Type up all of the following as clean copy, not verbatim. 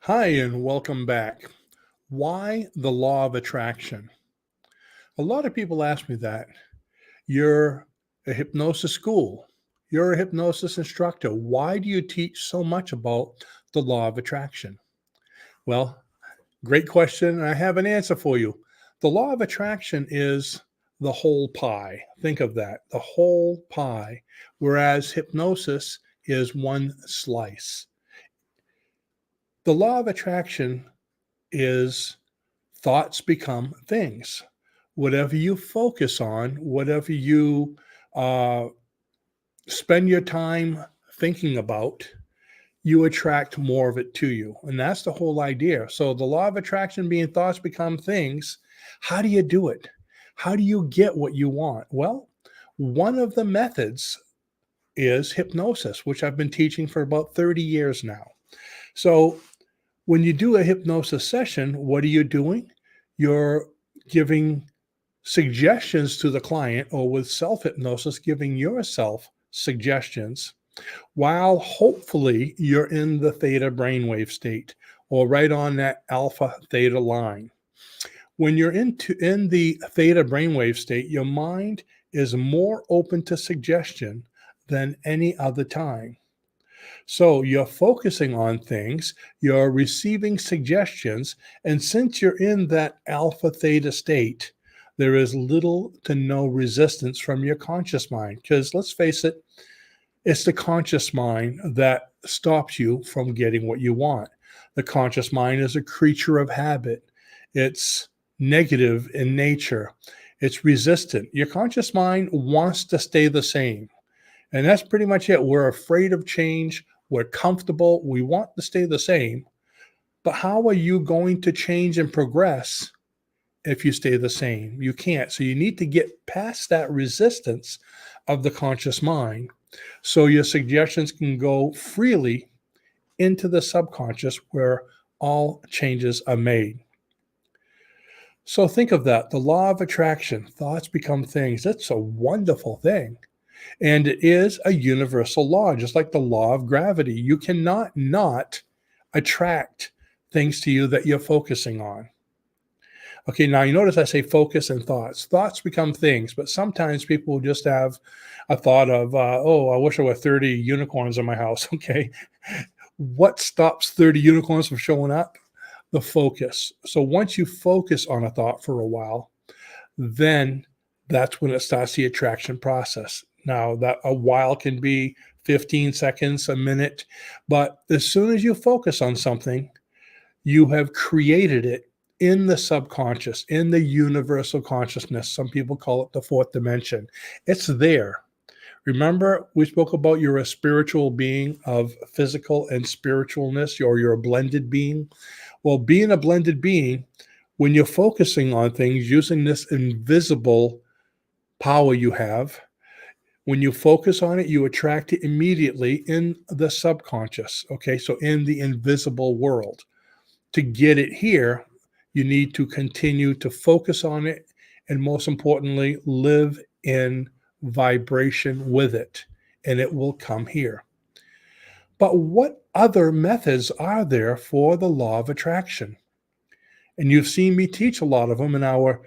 Hi, and welcome back. Why the law of attraction? A lot of people ask me that. You're a hypnosis school, you're a hypnosis instructor. Why do you teach so much about the law of attraction? Well, great question. And I have an answer for you. The law of attraction is the whole pie. Think of that, the whole pie, whereas hypnosis is one slice. The law of attraction is thoughts become things. Whatever you focus on, whatever you uh, spend your time thinking about, you attract more of it to you. And that's the whole idea. So, the law of attraction being thoughts become things. How do you do it? How do you get what you want? Well, one of the methods is hypnosis, which I've been teaching for about 30 years now. So, when you do a hypnosis session, what are you doing? You're giving suggestions to the client, or with self hypnosis, giving yourself suggestions while hopefully you're in the theta brainwave state or right on that alpha theta line. When you're in the theta brainwave state, your mind is more open to suggestion than any other time. So you're focusing on things, you're receiving suggestions, and since you're in that alpha theta state, there is little to no resistance from your conscious mind. Because let's face it, it's the conscious mind that stops you from getting what you want. The conscious mind is a creature of habit, it's negative in nature, it's resistant. Your conscious mind wants to stay the same. And that's pretty much it. We're afraid of change. We're comfortable. We want to stay the same. But how are you going to change and progress if you stay the same? You can't. So you need to get past that resistance of the conscious mind so your suggestions can go freely into the subconscious where all changes are made. So think of that, the law of attraction, thoughts become things. That's a wonderful thing. And it is a universal law, just like the law of gravity. You cannot not attract things to you that you're focusing on. Okay, now you notice I say focus and thoughts. Thoughts become things, but sometimes people will just have a thought of, oh, I wish there were 30 unicorns in my house. Okay, what stops 30 unicorns from showing up? The focus. So once you focus on a thought for a while, then that's when it starts the attraction process. Now, that a while can be 15 seconds, a minute, but as soon as you focus on something, you have created it in the subconscious, in the universal consciousness. Some people call it the fourth dimension. It's there. Remember, we spoke about you're a spiritual being of physical and spiritualness, or you're a blended being. Well, being a blended being, when you're focusing on things using this invisible power you have, when you focus on it, you attract it immediately in the subconscious. Okay, so in the invisible world. To get it here, you need to continue to focus on it and, most importantly, live in vibration with it, and it will come here. But what other methods are there for the law of attraction? And you've seen me teach a lot of them in our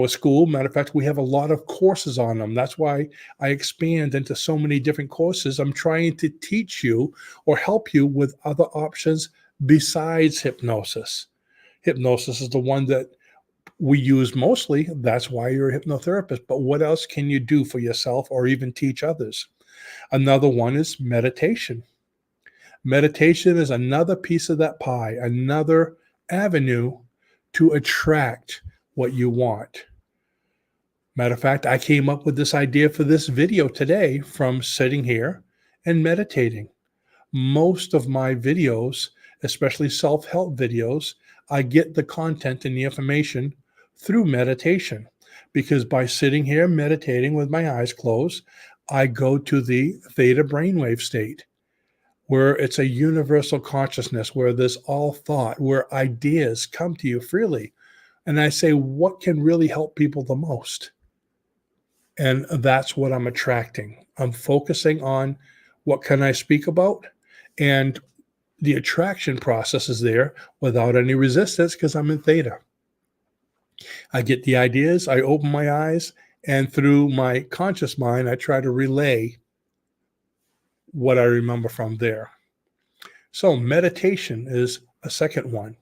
school. Matter of fact, we have a lot of courses on them. That's why I expand into so many different courses. I'm trying to teach you or help you with other options besides hypnosis. Hypnosis is the one that we use mostly. That's why you're a hypnotherapist. But what else can you do for yourself or even teach others? Another one is meditation. Meditation is another piece of that pie, another avenue to attract what you want. Matter of fact, I came up with this idea for this video today from sitting here and meditating. Most of my videos, especially self-help videos, I get the content and the information through meditation, because by sitting here meditating with my eyes closed, I go to the theta brainwave state, where it's a universal consciousness, where there's all thought, where ideas come to you freely. And I say, what can really help people the most? And that's what I'm attracting. I'm focusing on what can I speak about? And the attraction process is there without any resistance because I'm in theta. I get the ideas, I open my eyes, and through my conscious mind, I try to relay what I remember from there. So, meditation is a second one.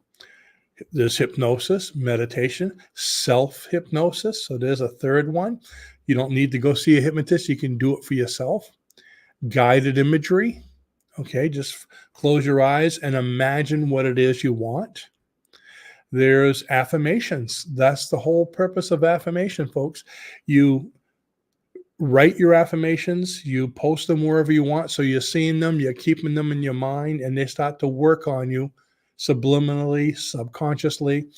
There's hypnosis, meditation, self hypnosis. So, there's a third one. You don't need to go see a hypnotist, you can do it for yourself. Guided imagery. Okay, just close your eyes and imagine what it is you want. There's affirmations. That's the whole purpose of affirmation, folks. You write your affirmations, you post them wherever you want. So you're seeing them, you're keeping them in your mind, and they start to work on you subliminally, subconsciously.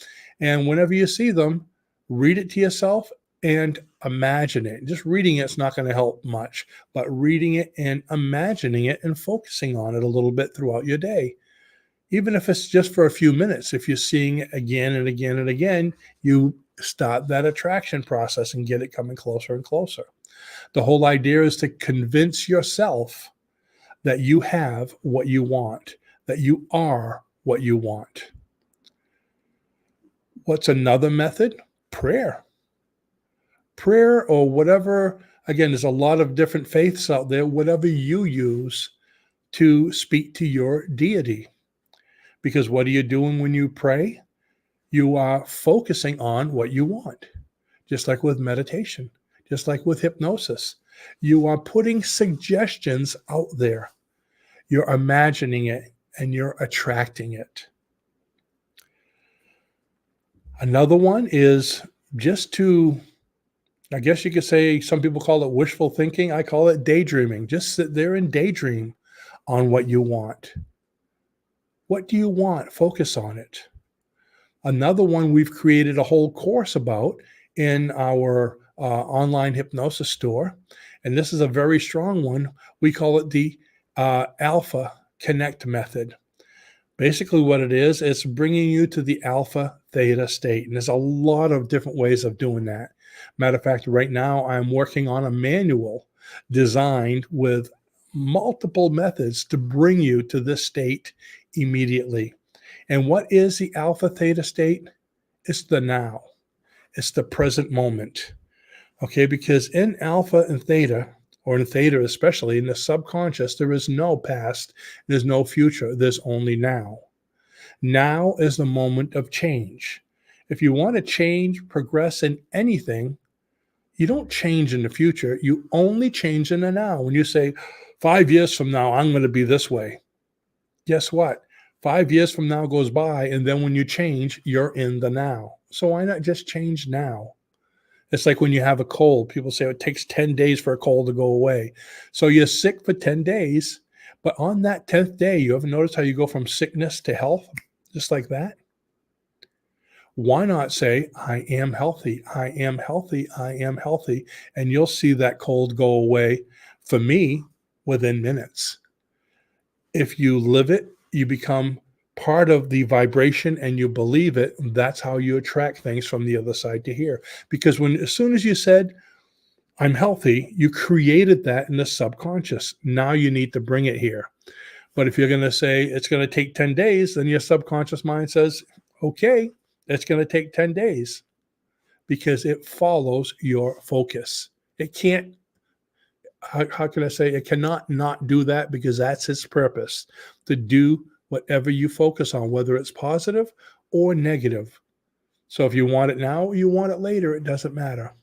And whenever you see them, read it to yourself and imagine it. Just reading it's not going to help much, but reading it and imagining it and focusing on it a little bit throughout your day. Even if it's just for a few minutes, if you're seeing it again and again and again, you start that attraction process and get it coming closer and closer. The whole idea is to convince yourself that you have what you want, that you are what you want. What's another method? Prayer. Prayer or whatever, again, there's a lot of different faiths out there, whatever you use to speak to your deity. Because what are you doing when you pray? You are focusing on what you want, just like with meditation, just like with hypnosis. You are putting suggestions out there. You're imagining it and you're attracting it. Another one is just to, I guess you could say, some people call it wishful thinking. I call it daydreaming. Just sit there and daydream on what you want. What do you want? Focus on it. Another one we've created a whole course about in our online hypnosis store. And this is a very strong one. We call it the Alpha Connect method. Basically what it is, it's bringing you to the alpha theta state. And there's a lot of different ways of doing that. Matter of fact, right now I'm working on a manual designed with multiple methods to bring you to this state immediately. And what is the alpha theta state? It's the now. It's the present moment. Okay, because in alpha and theta, or in theta especially, in the subconscious, there is no past, there's no future, there's only now. Now is the moment of change. If you want to change, progress in anything, you don't change in the future, you only change in the now. When you say, 5 years from now, I'm going to be this way. Guess what? 5 years from now goes by, and then when you change, you're in the now. So why not just change now? It's like when you have a cold, people say it takes 10 days for a cold to go away. So you're sick for 10 days, but on that 10th day, you ever notice how you go from sickness to health? Just like that. Why not say, I am healthy, I am healthy, I am healthy, and you'll see that cold go away, for me, within minutes. If you live it, you become part of the vibration and you believe it. That's how you attract things from the other side to here. Because as soon as you said, I'm healthy, you created that in the subconscious. Now you need to bring it here. But if you're going to say it's going to take 10 days, then your subconscious mind says, okay, it's going to take 10 days because it follows your focus. It can't, how can I say, it cannot not do that because that's its purpose, to do whatever you focus on, whether it's positive or negative. So if you want it now or you want it later, it doesn't matter.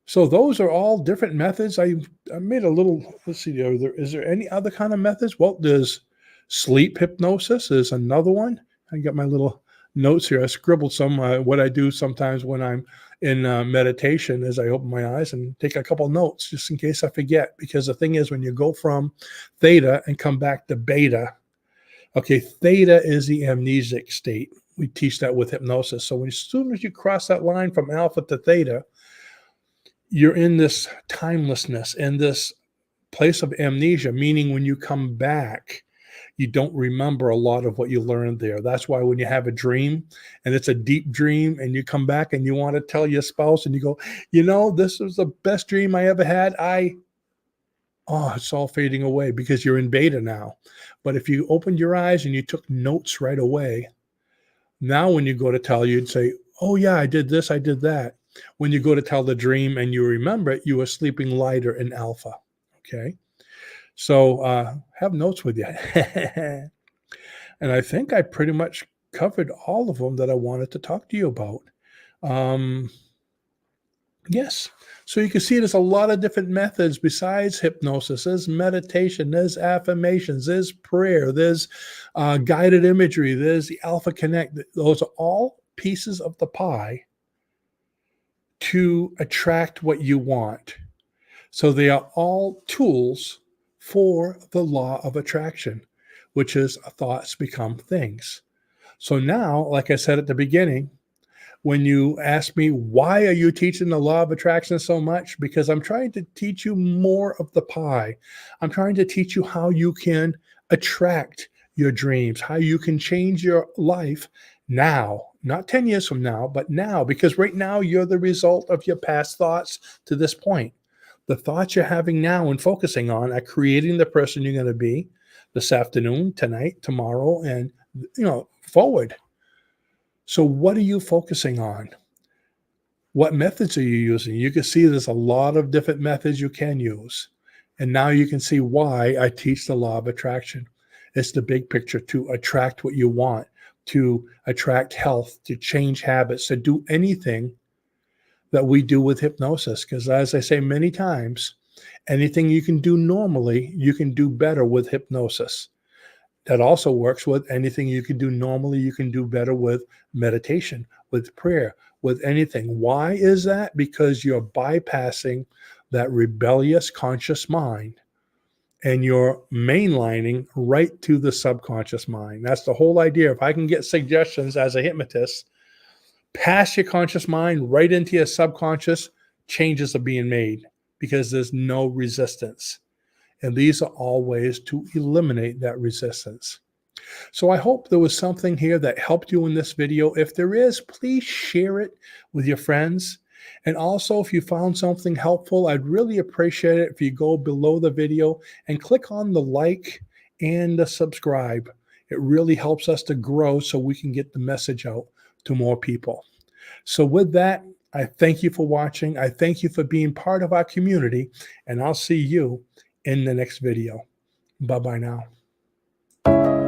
So those are all different methods. I made a little, let's see, is there any other kind of methods? Well, there's sleep hypnosis is another one. I got my little notes here. I scribbled some. What I do sometimes when I'm in meditation is I open my eyes and take a couple notes just in case I forget. Because the thing is, when you go from theta and come back to beta, okay, theta is the amnesic state. We teach that with hypnosis. So as soon as you cross that line from alpha to theta, you're in this timelessness, in this place of amnesia, meaning when you come back, you don't remember a lot of what you learned there. That's why when you have a dream and it's a deep dream and you come back and you want to tell your spouse and you go, this was the best dream I ever had. Oh, it's all fading away because you're in beta now. But if you opened your eyes and you took notes right away, now when you go to tell, you'd say, oh, yeah, I did this, I did that. When you go to tell the dream and you remember it, you are sleeping lighter in alpha. Okay. So have notes with you. And I think I pretty much covered all of them that I wanted to talk to you about. Um, yes. So you can see there's a lot of different methods besides hypnosis. There's meditation, there's affirmations, there's prayer, there's guided imagery, there's the Alpha Connect. Those are all pieces of the pie to attract what you want. So they are all tools for the law of attraction, which is thoughts become things. So now, like I said at the beginning, when you ask me, why are you teaching the law of attraction so much? Because I'm trying to teach you more of the pie. I'm trying to teach you how you can attract your dreams, how you can change your life now, not 10 years from now, but now, because right now you're the result of your past thoughts to this point. The thoughts you're having now and focusing on are creating the person you're going to be this afternoon, tonight, tomorrow, and forward. So what are you focusing on? What methods are you using? You can see there's a lot of different methods you can use. And now you can see why I teach the law of attraction. It's the big picture to attract what you want, to attract health, to change habits, to do anything that we do with hypnosis. Because as I say many times, anything you can do normally, you can do better with hypnosis. That also works with anything you can do normally, you can do better with meditation, with prayer, with anything. Why is that? Because you're bypassing that rebellious conscious mind and you're mainlining right to the subconscious mind. That's the whole idea. If I can get suggestions as a hypnotist, pass your conscious mind right into your subconscious, changes are being made because there's no resistance. And these are all ways to eliminate that resistance. So I hope there was something here that helped you in this video. If there is, please share it with your friends. And also, if you found something helpful, I'd really appreciate it if you go below the video and click on the like and the subscribe. It really helps us to grow so we can get the message out to more people. So with that, I thank you for watching. I thank you for being part of our community, and I'll see you in the next video. Bye-bye now.